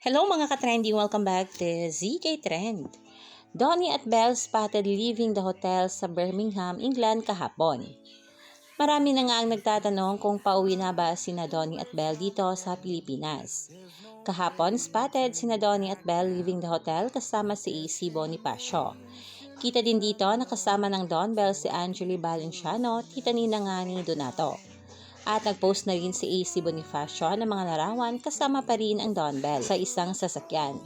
Hello mga ka-trending! Welcome back to ZK Trend. Donnie at Belle spotted leaving the hotel sa Birmingham, England kahapon. Marami na nga ang nagtatanong kung pauwi na ba sina Donnie at Belle dito sa Pilipinas. Kahapon, spotted sina Donnie at Belle leaving the hotel kasama si AC Bonifacio. Kita din dito na kasama ng Don Belle si Angeli Valenciano, tita nina nga ni Donato. At nag-post na rin si AC Bonifacio ng mga larawan kasama pa rin ang Don Bell sa isang sasakyan.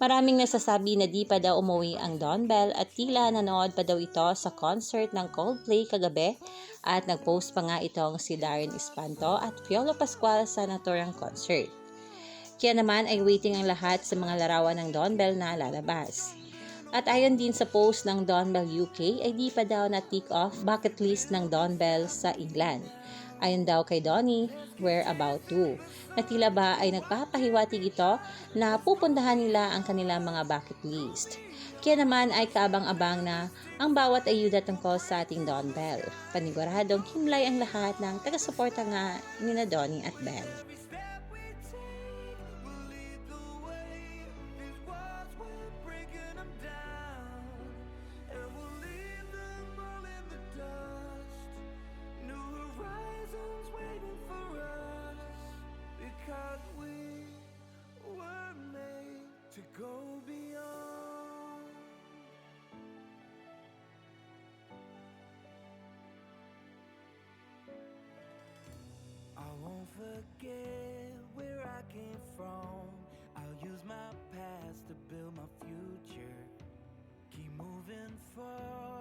Maraming nagsasabi na di pa daw umuwi ang Don Bell at tila nanood pa daw ito sa concert ng Coldplay kagabi at nag-post pa nga itong si Darren Espanto at Piolo Pascual sa naturang concert. Kaya naman ay waiting ang lahat sa mga larawan ng Don Bell na lalabas. At ayon din sa post ng Don Bell UK ay di pa daw na-tick off bucket list ng Don Bell sa England. Ayon daw kay Donnie, we're about to. Na tila ba ay nagpapahiwatig ito na pupuntahan nila ang kanilang mga bucket list. Kaya naman ay kaabang-abang na ang bawat ayuda tungkol sa ating Don Bell. Paniguradong himlay ang lahat ng taga-suporta nga nina Donnie at Belle. Because we were made to go beyond. I won't forget where I came from. I'll use my past to build my future. Keep moving forward.